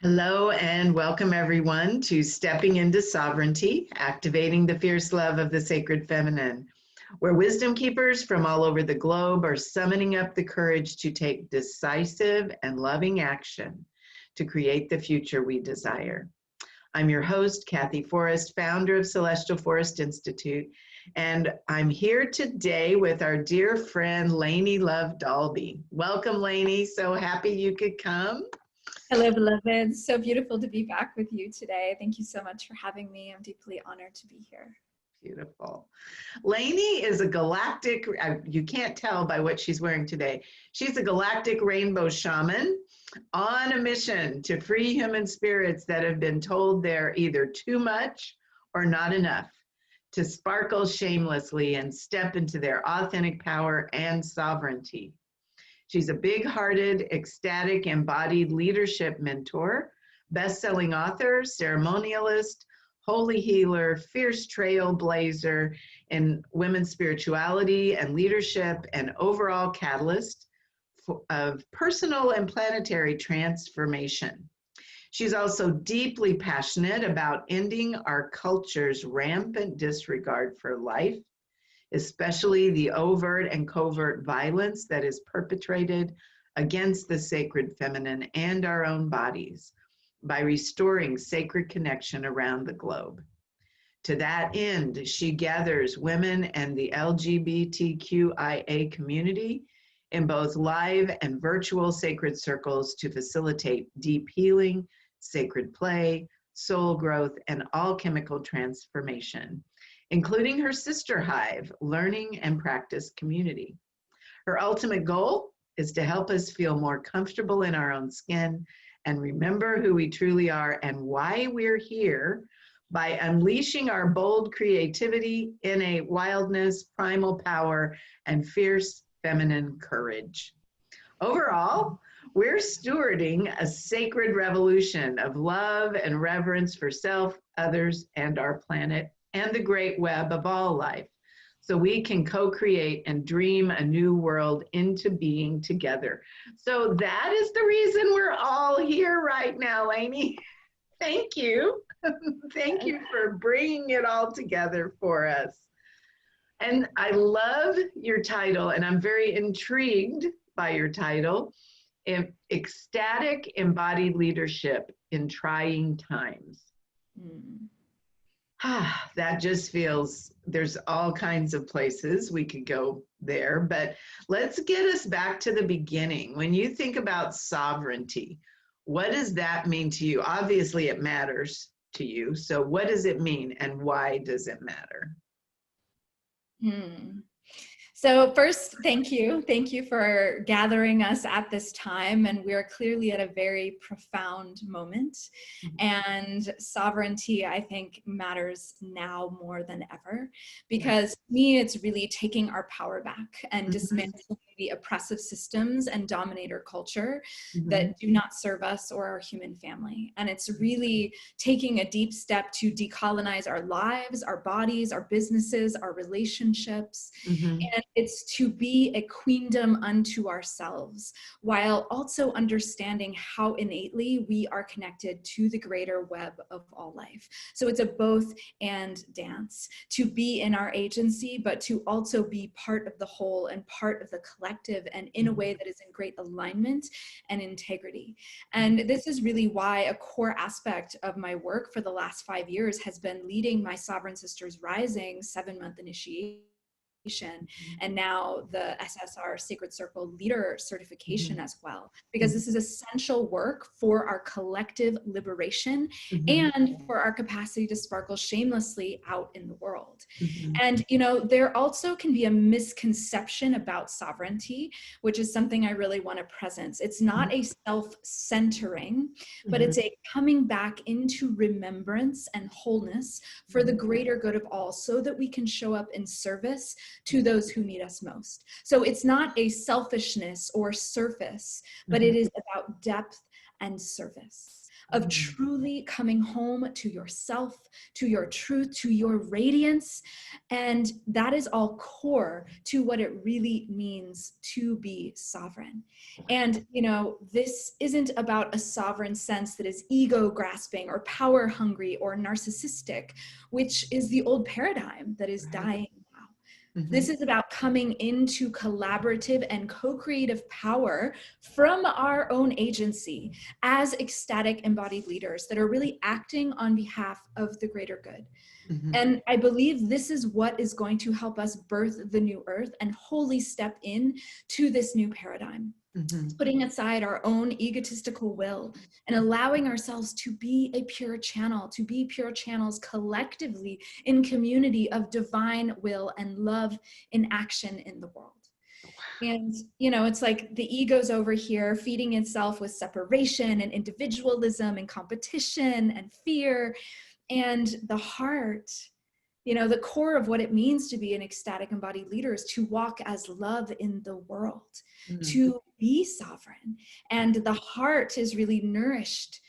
Hello and welcome everyone to Stepping into Sovereignty, Activating the Fierce Love of the Sacred Feminine, where wisdom keepers from all over the globe are summoning up the courage to take decisive and loving action to create the future we desire. I'm your host, Kathy Forrest, founder of Celestial Forest Institute, and I'm here today with our dear friend, Lainie Love Dalby. Welcome, Lainie. So happy you could come. Hello, beloved. So beautiful to be back with you today. Thank you so much for having me. I'm deeply honored to be here. Beautiful. Lainie is a galactic, you can't tell by what she's wearing today. She's a galactic rainbow shaman on a mission to free human spirits that have been told they're either too much or not enough, to sparkle shamelessly and step into their authentic power and sovereignty. She's a big-hearted, ecstatic, embodied leadership mentor, best-selling author, ceremonialist, holy healer, fierce trailblazer in women's spirituality and leadership, and overall catalyst of personal and planetary transformation. She's also deeply passionate about ending our culture's rampant disregard for life, especially the overt and covert violence that is perpetrated against the sacred feminine and our own bodies, by restoring sacred connection around the globe. To that end, she gathers women and the LGBTQIA community in both live and virtual sacred circles to facilitate deep healing, sacred play, soul growth, and alchemical transformation, including her sister hive, learning and practice community. Her ultimate goal is to help us feel more comfortable in our own skin and remember who we truly are and why we're here by unleashing our bold creativity, innate wildness, primal power, and fierce feminine courage. Overall, we're stewarding a sacred revolution of love and reverence for self, others, and our planet, and the great web of all life, so we can co-create and dream a new world into being together. So that is the reason we're all here right now, Lainie. Thank you. Thank you for bringing it all together for us. And I love your title, and I'm very intrigued by your title, Ecstatic Embodied Leadership in Trying Times. That just feels, there's all kinds of places we could go there, but let's get us back to the beginning. When you think about sovereignty, what does that mean to you? Obviously it matters to you. So what does it mean and why does it matter? So first, thank you. Thank you for gathering us at this time. And we are clearly at a very profound moment. And sovereignty, I think, matters now more than ever, because to me, it's really taking our power back and dismantling the oppressive systems and dominator culture that do not serve us or our human family. And it's really taking a deep step to decolonize our lives, our bodies, our businesses, our relationships. And it's to be a queendom unto ourselves, while also understanding how innately we are connected to the greater web of all life. So it's a both and dance, to be in our agency, but to also be part of the whole and part of the collective, and in a way that is in great alignment and integrity. And this is really why a core aspect of my work for the last 5 years has been leading my Sovereign Sisters Rising 7-month initiation, and now the SSR Sacred Circle Leader certification as well, because this is essential work for our collective liberation and for our capacity to sparkle shamelessly out in the world. And, you know, there also can be a misconception about sovereignty, which is something I really want to presence. It's not a self-centering, but it's a coming back into remembrance and wholeness for the greater good of all, so that we can show up in service to those who need us most. So it's not a selfishness or surface, but it is about depth and service. of truly coming home to yourself, to your truth, to your radiance. And that is all core to what it really means to be sovereign. And, you know, this isn't about a sovereign sense that is ego grasping or power hungry or narcissistic, which is the old paradigm that is dying now. This is about coming into collaborative and co-creative power from our own agency as ecstatic embodied leaders that are really acting on behalf of the greater good. And I believe this is what is going to help us birth the new earth and wholly step in to this new paradigm. Putting aside our own egotistical will and allowing ourselves to be a pure channel, to be pure channels collectively in community of divine will and love in action in the world. And, you know, it's like the ego's over here feeding itself with separation and individualism and competition and fear. And the heart, you know, the core of what it means to be an ecstatic embodied leader is to walk as love in the world, to be sovereign. And the heart is really nourished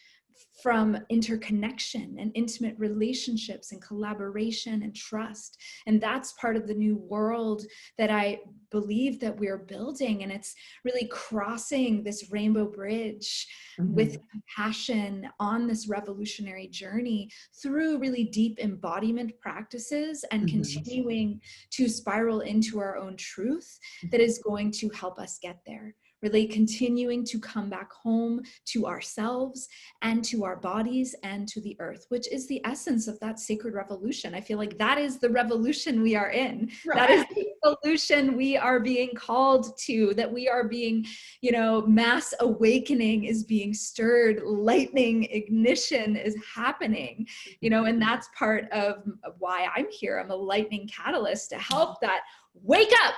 from interconnection and intimate relationships and collaboration and trust. And that's part of the new world that I believe that we're building. And it's really crossing this rainbow bridge with compassion on this revolutionary journey through really deep embodiment practices and continuing to spiral into our own truth that is going to help us get there. Really continuing to come back home to ourselves and to our bodies and to the earth, which is the essence of that sacred revolution. I feel like that is the revolution we are in. Right. That is the revolution we are being called to, that we are being, you know, mass awakening is being stirred, lightning ignition is happening, you know, and that's part of why I'm here. I'm a lightning catalyst to help that wake up.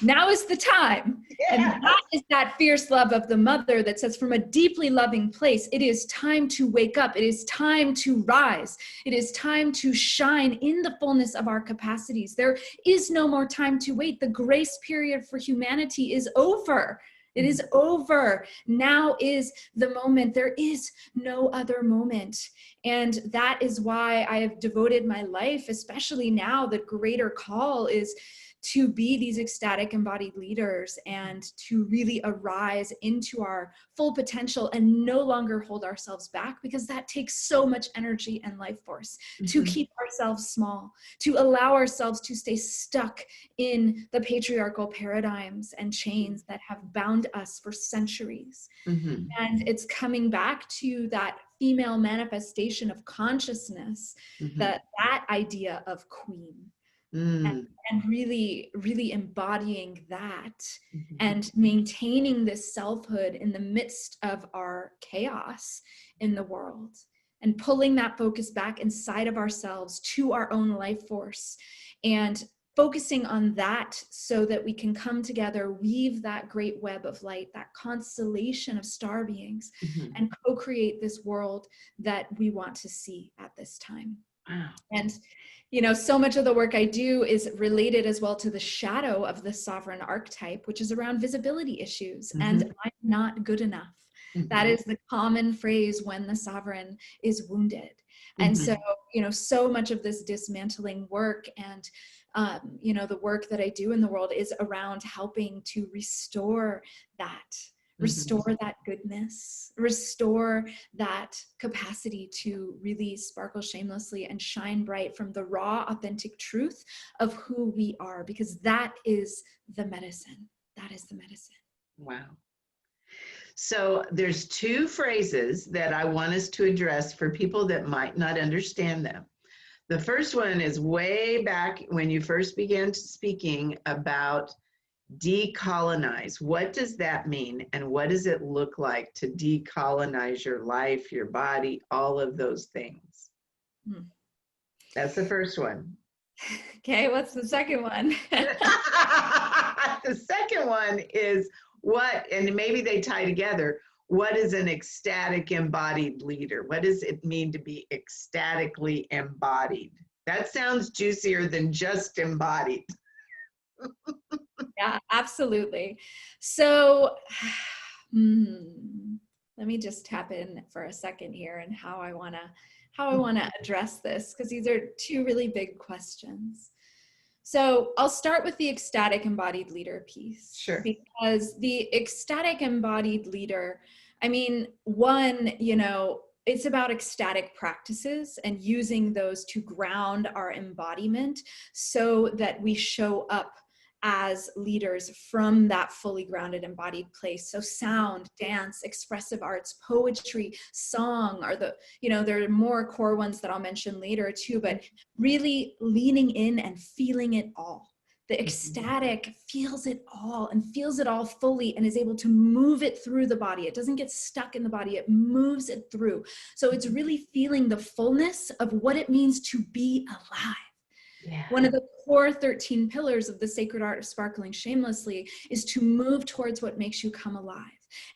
Now is the time. Yeah. And that is that fierce love of the mother that says from a deeply loving place, it is time to wake up. It is time to rise. It is time to shine in the fullness of our capacities. There is no more time to wait. The grace period for humanity is over. It is over. Now is the moment. There is no other moment. And that is why I have devoted my life, especially now, the greater call is to be these ecstatic embodied leaders and to really arise into our full potential and no longer hold ourselves back, because that takes so much energy and life force to keep ourselves small, to allow ourselves to stay stuck in the patriarchal paradigms and chains that have bound us for centuries. And it's coming back to that female manifestation of consciousness, that idea of queen. And really, really embodying that and maintaining this selfhood in the midst of our chaos in the world, and pulling that focus back inside of ourselves to our own life force and focusing on that so that we can come together, weave that great web of light, that constellation of star beings, and co-create this world that we want to see at this time. Wow. And you know, so much of the work I do is related as well to the shadow of the sovereign archetype, which is around visibility issues. And I'm not good enough. That is the common phrase when the sovereign is wounded. And so, you know, so much of this dismantling work and, you know, the work that I do in the world is around helping to restore that. Restore that goodness, restore that capacity to really sparkle shamelessly and shine bright from the raw, authentic truth of who we are, because that is the medicine. That is the medicine. Wow. So there's two phrases that I want us to address for people that might not understand them. The first one is way back when you first began speaking about decolonize. What does that mean? And what does it look like to decolonize your life, your body, all of those things? That's the first one. Okay, what's the second one? The second one is what, and maybe they tie together, what is an ecstatic embodied leader? What does it mean to be ecstatically embodied? That sounds juicier than just embodied. Yeah, absolutely. So let me just tap in for a second here and how I want to address this, because these are two really big questions. So I'll start with the ecstatic embodied leader piece. Sure. Because the ecstatic embodied leader, I mean, one, you know, it's about ecstatic practices and using those to ground our embodiment so that we show up as leaders from that fully grounded embodied place. So sound, dance, expressive arts, poetry, song are the, you know, there are more core ones that I'll mention later too, but really leaning in and feeling it all. The ecstatic feels it all and feels it all fully and is able to move it through the body. It doesn't get stuck in the body, it moves it through. So it's really feeling the fullness of what it means to be alive. Yeah. One of the core 13 pillars of the sacred art of sparkling shamelessly is to move towards what makes you come alive.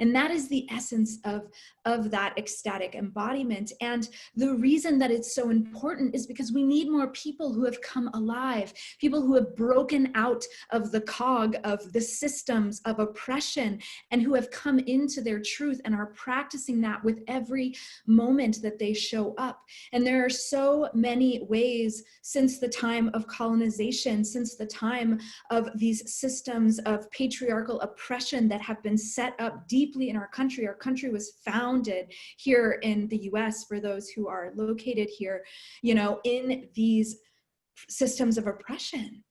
And that is the essence of that ecstatic embodiment. And the reason that it's so important is because we need more people who have come alive, people who have broken out of the cog of the systems of oppression and who have come into their truth and are practicing that with every moment that they show up. And there are so many ways since the time of colonization, since the time of these systems of patriarchal oppression that have been set up deeply in our country. Our country was founded here in the US, for those who are located here, you know, in these systems of oppression.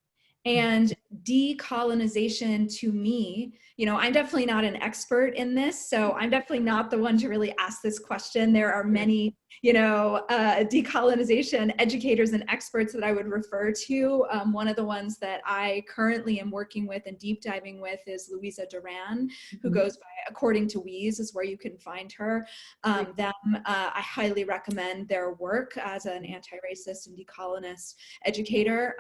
And decolonization, to me, you know, I'm definitely not an expert in this, so I'm definitely not the one to really ask this question. There are many, you know, decolonization educators and experts that I would refer to. One of the ones that I currently am working with and deep diving with is Louisa Duran, who goes by, according to Wheeze, is where you can find her. I highly recommend their work as an anti-racist and decolonist educator.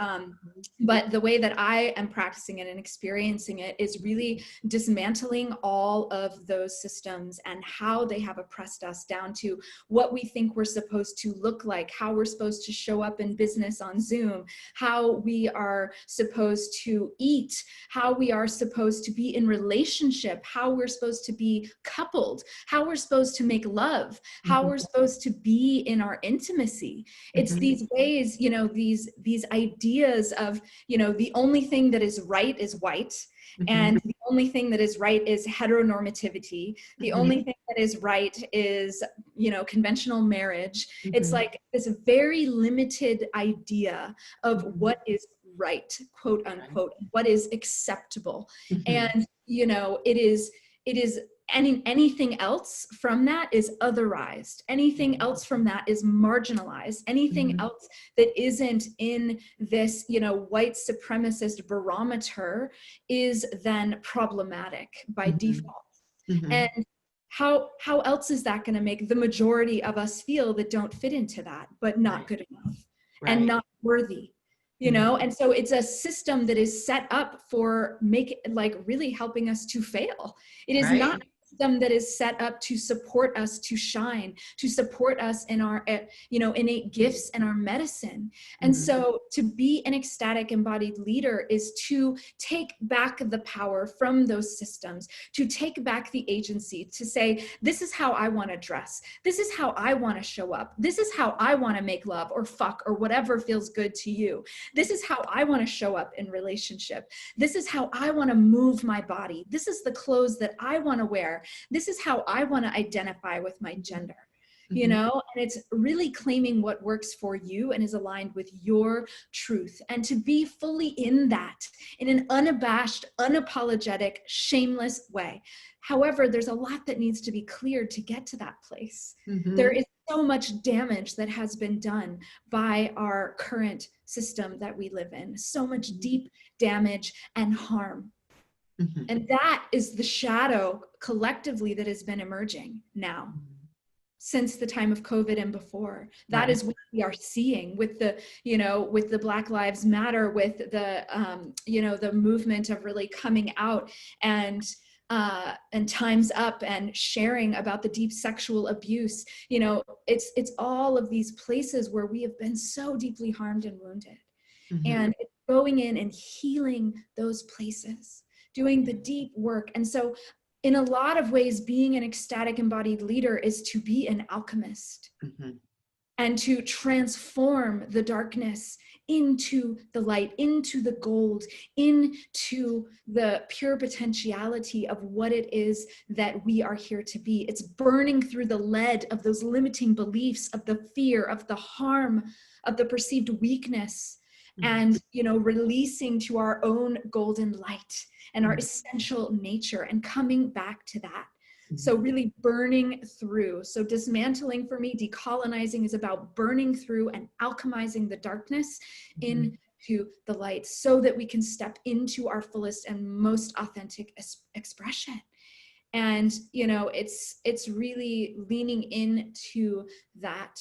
But the way that I am practicing it and experiencing it is really dismantling all of those systems and how they have oppressed us down to what we think we're supposed to look like, how we're supposed to show up in business on Zoom, how we are supposed to eat, how we are supposed to be in relationship, how we're supposed to be coupled, how we're supposed to make love, how we're supposed to be in our intimacy. It's these ways, you know, these ideas of, you know, the only thing that is right is white. And the only thing that is right is heteronormativity. The only thing that is right is, you know, conventional marriage. It's like this very limited idea of what is right, quote unquote, what is acceptable. And, you know, it is anything else from that is otherized. Anything else from that is marginalized. Anything else that isn't in this, you know, white supremacist barometer is then problematic by default. And how else is that going to make the majority of us feel that don't fit into that, but not good enough and not worthy? You know, and so it's a system that is set up for really helping us to fail. It is not a system that is set up to support us to shine, to support us in our, you know, innate gifts and our medicine. And so to be an ecstatic embodied leader is to take back the power from those systems, to take back the agency, to say, this is how I want to dress. This is how I want to show up. This is how I want to make love or fuck or whatever feels good to you. This is how I want to show up in relationship. This is how I want to move my body. This is the clothes that I want to wear. This is how I want to identify with my gender, you know, and it's really claiming what works for you and is aligned with your truth, and to be fully in that in an unabashed, unapologetic, shameless way. However, there's a lot that needs to be cleared to get to that place. There is so much damage that has been done by our current system that we live in, so much deep damage and harm. And that is the shadow collectively that has been emerging now since the time of COVID and before. That is what we are seeing with the, you know, with the Black Lives Matter, with the, you know, the movement of really coming out and Time's Up and sharing about the deep sexual abuse. You know, it's all of these places where we have been so deeply harmed and wounded. And it's going in and healing those places, doing the deep work. And so in a lot of ways, being an ecstatic embodied leader is to be an alchemist and to transform the darkness into the light, into the gold, into the pure potentiality of what it is that we are here to be. It's burning through the lead of those limiting beliefs, of the fear, of the harm, of the perceived weakness, and, you know, releasing to our own golden light and our essential nature and coming back to that. So really burning through. So dismantling for me, decolonizing is about burning through and alchemizing the darkness into the light so that we can step into our fullest and most authentic expression. And, you know, it's really leaning into that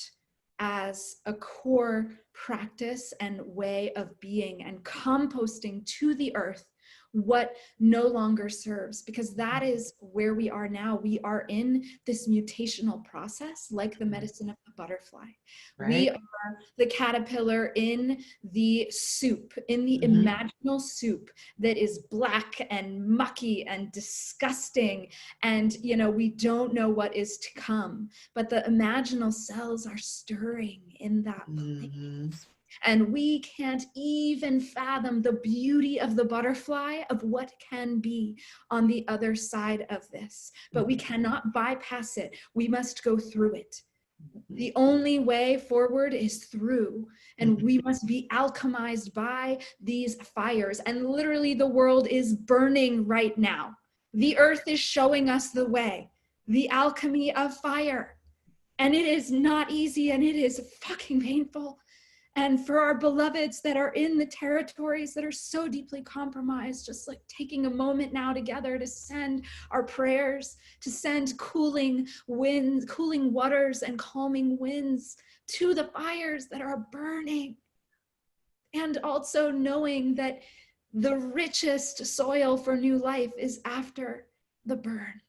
as a core practice and way of being, and composting to the earth what no longer serves, because that is where we are now. We are in this mutational process, like the medicine of the butterfly. Right. We are the caterpillar in the soup, in the imaginal soup that is black and mucky and disgusting. And, you know, we don't know what is to come, but the imaginal cells are stirring in that place. And we can't even fathom the beauty of the butterfly, of what can be on the other side of this. But we cannot bypass it. We must go through it. The only way forward is through, and we must be alchemized by these fires. And literally the world is burning right now. The earth is showing us the way, the alchemy of fire. And it is not easy, and it is fucking painful. And for our beloveds that are in the territories that are so deeply compromised, just like taking a moment now together to send our prayers, to send cooling winds, cooling waters and calming winds to the fires that are burning. And also knowing that the richest soil for new life is after the burn.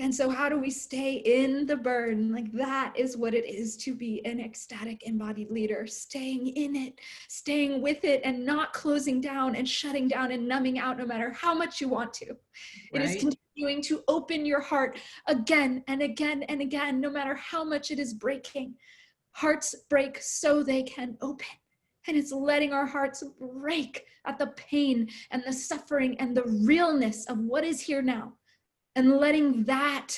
And so how do we stay in the burn? Like, that is what it is to be an ecstatic embodied leader, staying in it, staying with it, and not closing down and shutting down and numbing out no matter how much you want to. It is continuing to open your heart again and again and again, no matter how much it is breaking. Hearts break so they can open. And it's letting our hearts break at the pain and the suffering and the realness of what is here now. And letting that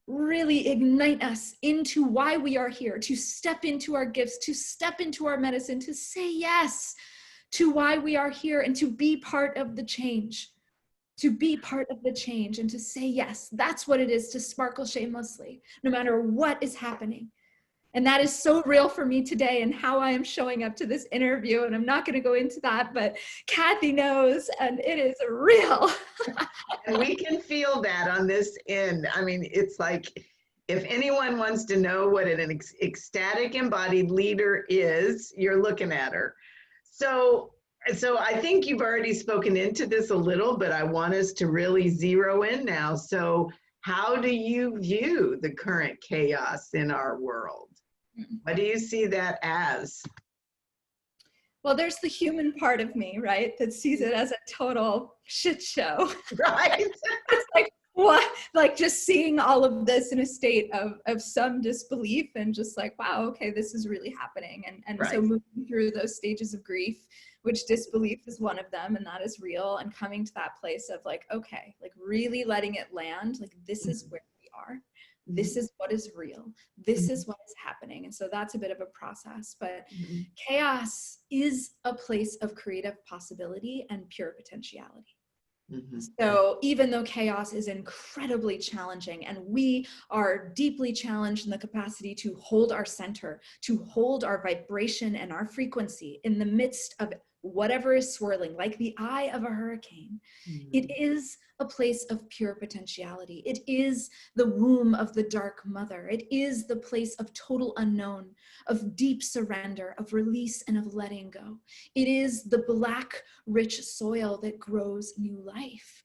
really ignite us into why we are here, to step into our gifts, to step into our medicine, to say yes to why we are here, and to be part of the change, and to say yes. That's what it is to sparkle shamelessly, no matter what is happening. And that is so real for me today, and how I am showing up to this interview. And I'm not going to go into that, but Kathy knows, and it is real. And we can feel that on this end. I mean, it's like, if anyone wants to know what an ecstatic embodied leader is, you're looking at her. So I think you've already spoken into this a little, but I want us to really zero in now. So how do you view the current chaos in our world? What do you see that as? Well, there's the human part of me, right, that sees it as a total shit show. Right. It's like, what? Like, just seeing all of this in a state of some disbelief, and just like, wow, okay, this is really happening. And so moving through those stages of grief, which disbelief is one of them, and that is real, and coming to that place of like, okay, like really letting it land, like, this is where we are. This is what is real. This is what is happening. And so that's a bit of a process, but chaos is a place of creative possibility and pure potentiality. So even though chaos is incredibly challenging, and we are deeply challenged in the capacity to hold our center, to hold our vibration and our frequency in the midst of whatever is swirling, like the eye of a hurricane, it is a place of pure potentiality. It is the womb of the dark mother. It is the place of total unknown, of deep surrender, of release, and of letting go. It is the black, rich soil that grows new life.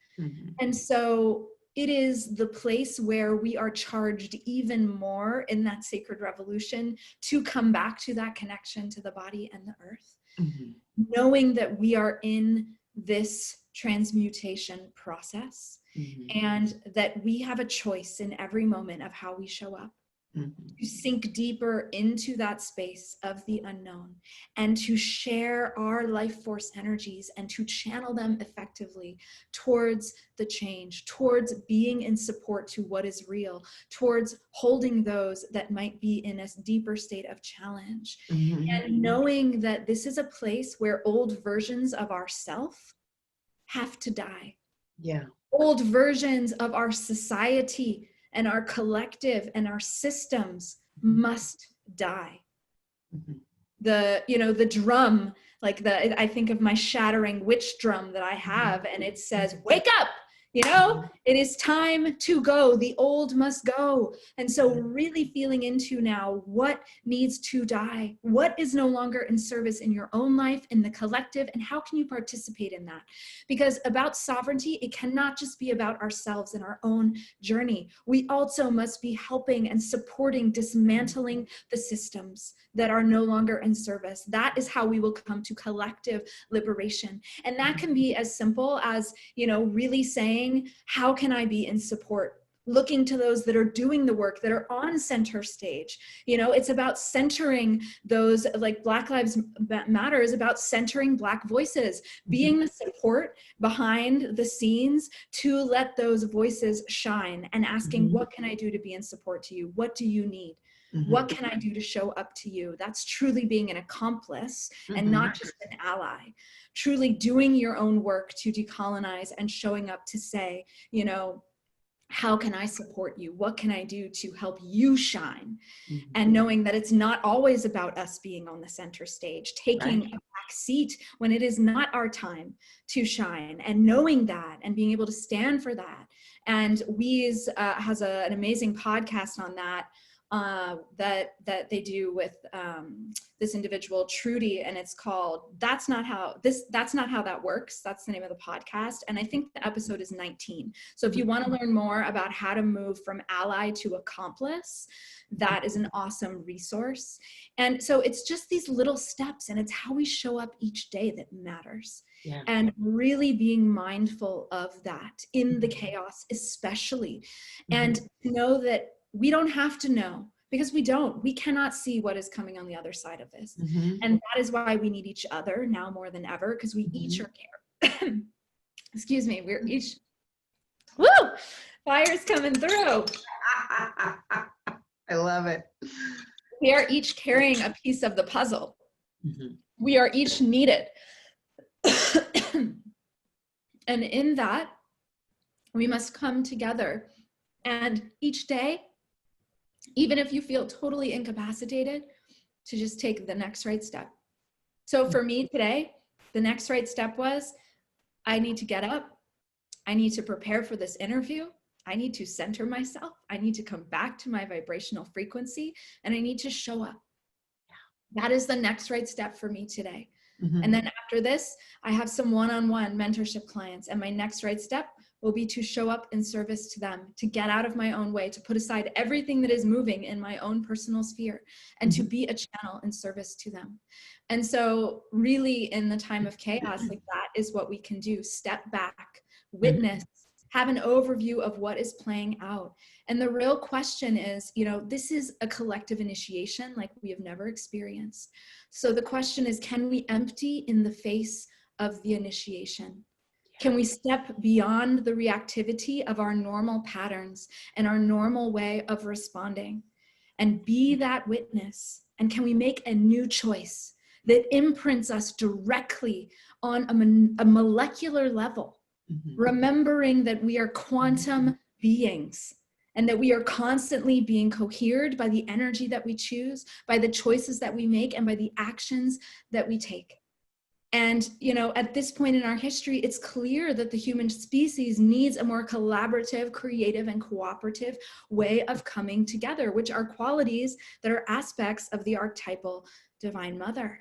And so it is the place where we are charged even more in that sacred revolution to come back to that connection to the body and the earth. Knowing that we are in this transmutation process, and that we have a choice in every moment of how we show up. To sink deeper into that space of the unknown and to share our life force energies and to channel them effectively towards the change, towards being in support to what is real, towards holding those that might be in a deeper state of challenge. And knowing that this is a place where old versions of ourself have to die. Yeah. Old versions of our society and our collective and our systems must die. The drum, like I think of my shattering witch drum that I have, and it says, wake up, it is time to go. The old must go. And so really feeling into now what needs to die, what is no longer in service in your own life, in the collective, and how can you participate in that? Because about sovereignty, it cannot just be about ourselves and our own journey. We also must be helping and supporting, dismantling the systems that are no longer in service. That is how we will come to collective liberation. And that can be as simple as, really saying, how can I be in support? Looking to those that are doing the work, that are on center stage. It's about centering those, like Black Lives Matter is about centering Black voices, being the support behind the scenes to let those voices shine and asking, what can I do to be in support to you? What do you need? What can I do to show up to you? That's truly being an accomplice and not just an ally. Truly doing your own work to decolonize and showing up to say, how can I support you? What can I do to help you shine? And knowing that it's not always about us being on the center stage, taking a back seat when it is not our time to shine, and knowing that and being able to stand for that. And Weeze has an amazing podcast on that. That they do with this individual Trudy, and it's called That's Not How That Works. That's the name of the podcast, and I think the episode is 19. So if you want to learn more about how to move from ally to accomplice, that is an awesome resource. And so it's just these little steps, and it's how we show up each day that matters. Yeah. And really being mindful of that in the chaos, especially, and know that we don't have to know, because we cannot see what is coming on the other side of this. And that is why we need each other now more than ever, because we each are excuse me, we're each, woo, fire's coming through. I love it. We are each carrying a piece of the puzzle. We are each needed. And in that, we must come together. And each day, even if you feel totally incapacitated, to just take the next right step. So for me today, the next right step was, I need to get up. I need to prepare for this interview. I need to center myself. I need to come back to my vibrational frequency, and I need to show up. That is the next right step for me today. And then after this, I have some one-on-one mentorship clients, and my next right step will be to show up in service to them, to get out of my own way, to put aside everything that is moving in my own personal sphere, and to be a channel in service to them. And so really in the time of chaos, like that is what we can do. Step back, witness, have an overview of what is playing out. And the real question is, this is a collective initiation like we have never experienced. So the question is, can we empty in the face of the initiation? Can we step beyond the reactivity of our normal patterns and our normal way of responding and be that witness? And can we make a new choice that imprints us directly on a molecular level, remembering that we are quantum beings and that we are constantly being cohered by the energy that we choose, by the choices that we make, and by the actions that we take. And, at this point in our history, it's clear that the human species needs a more collaborative, creative, and cooperative way of coming together, which are qualities that are aspects of the archetypal Divine Mother.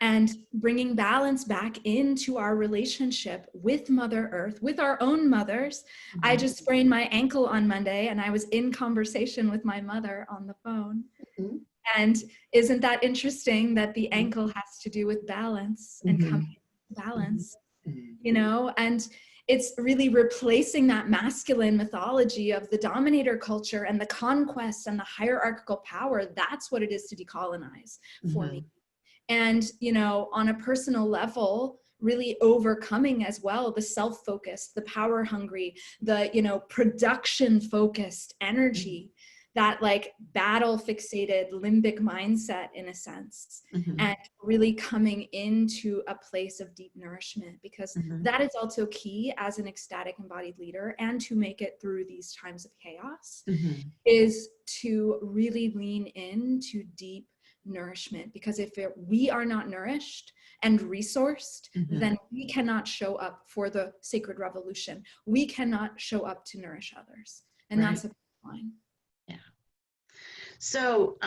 And bringing balance back into our relationship with Mother Earth, with our own mothers. I just sprained my ankle on Monday, and I was in conversation with my mother on the phone. And isn't that interesting that the ankle has to do with balance and coming to balance, and it's really replacing that masculine mythology of the dominator culture and the conquest and the hierarchical power. That's what it is to decolonize for me. And, you know, on a personal level, really overcoming as well the self-focused, the power hungry, the, you know, production focused energy, that like battle fixated limbic mindset in a sense, and really coming into a place of deep nourishment, because that is also key as an ecstatic embodied leader, and to make it through these times of chaos, is to really lean into deep nourishment. Because if we are not nourished and resourced, then we cannot show up for the sacred revolution. We cannot show up to nourish others. And that's a line. Yeah. So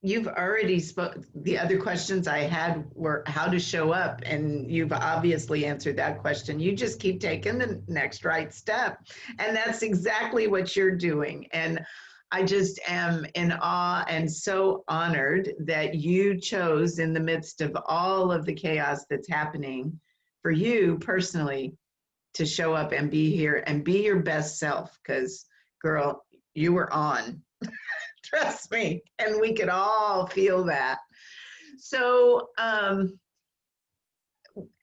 you've already spoke. The other questions I had were how to show up, and you've obviously answered that question. You just keep taking the next right step, and that's exactly what you're doing. And I just am in awe and so honored that you chose, in the midst of all of the chaos that's happening for you personally, to show up and be here and be your best self. Because, girl, you were on. Trust me. And we could all feel that. So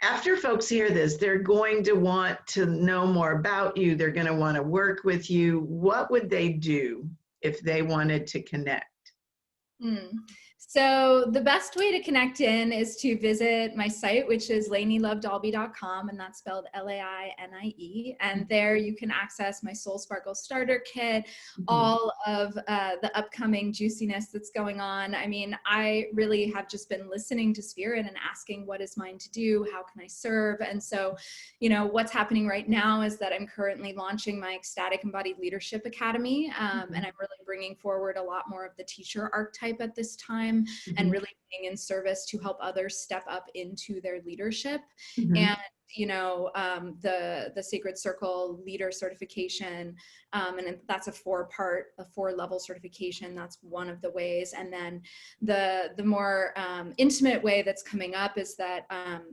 after folks hear this, they're going to want to know more about you. They're going to want to work with you. What would they do if they wanted to connect? So the best way to connect in is to visit my site, which is LainieLoveDalby.com, and that's spelled Laine. And there you can access my Soul Sparkle Starter Kit, all of the upcoming juiciness that's going on. I mean, I really have just been listening to Spirit and asking, what is mine to do? How can I serve? And so, you know, what's happening right now is that I'm currently launching my Ecstatic Embodied Leadership Academy, and I'm really bringing forward a lot more of the teacher archetype at this time, and really being in service to help others step up into their leadership. And you know, the Sacred Circle Leader Certification, and that's a 4-level certification. That's one of the ways. And then the more intimate way that's coming up is that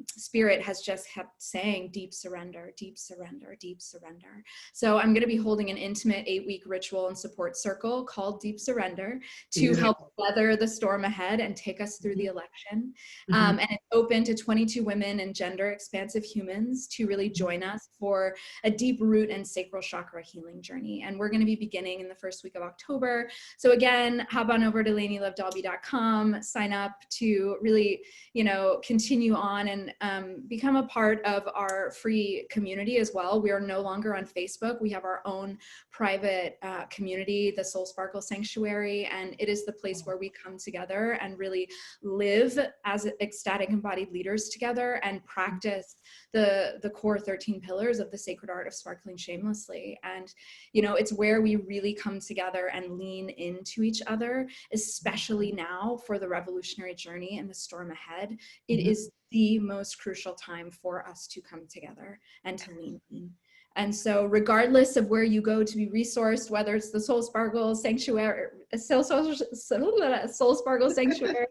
Spirit has just kept saying deep surrender, deep surrender, deep surrender. So I'm going to be holding an intimate 8-week ritual and support circle called Deep Surrender to help weather the storm ahead and take us through the election. And it's open to 22 women and gender expansive humans to really join us for a deep root and sacral chakra healing journey. And we're going to be beginning in the first week of October. So again, hop on over to LainieLoveDalby.com, sign up to really, you know, continue on and become a part of our free community as well. We are no longer on Facebook. We have our own private community, the Soul Sparkle Sanctuary, and it is the place where we come together and really live as ecstatic embodied leaders together and practice the core 13 pillars of the sacred art of sparkling shamelessly. And, you know, it's where we really come together and lean into each other, especially now for the revolutionary journey and the storm ahead. It is the most crucial time for us to come together and to lean in. And so regardless of where you go to be resourced, whether it's the Soul Sparkle Sanctuary, Soul Sparkle Sanctuary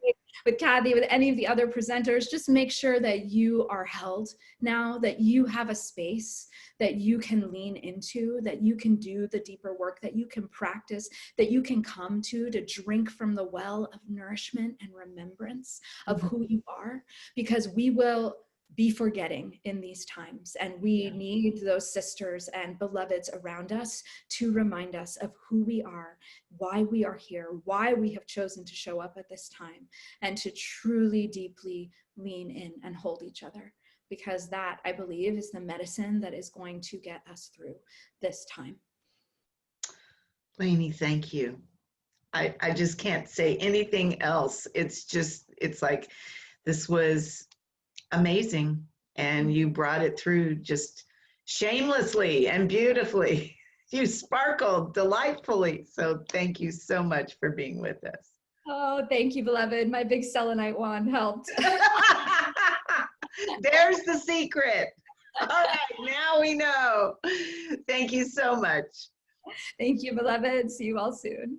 with Kathy, with any of the other presenters, just make sure that you are held now, that you have a space that you can lean into, that you can do the deeper work, that you can practice, that you can come to drink from the well of nourishment and remembrance of who you are, because we will be forgetting in these times. And we need those sisters and beloveds around us to remind us of who we are, why we are here, why we have chosen to show up at this time, and to truly deeply lean in and hold each other. Because that, I believe, is the medicine that is going to get us through this time. Lainie, thank you. I just can't say anything else. It's like, this was amazing, and you brought it through just shamelessly and beautifully. You sparkled delightfully. So tk you so much for being with us. Oh, thank you, beloved. My big selenite wand helped. There's the secret. All right, now we know. Thank you so much. Thank you, beloved. See you all soon.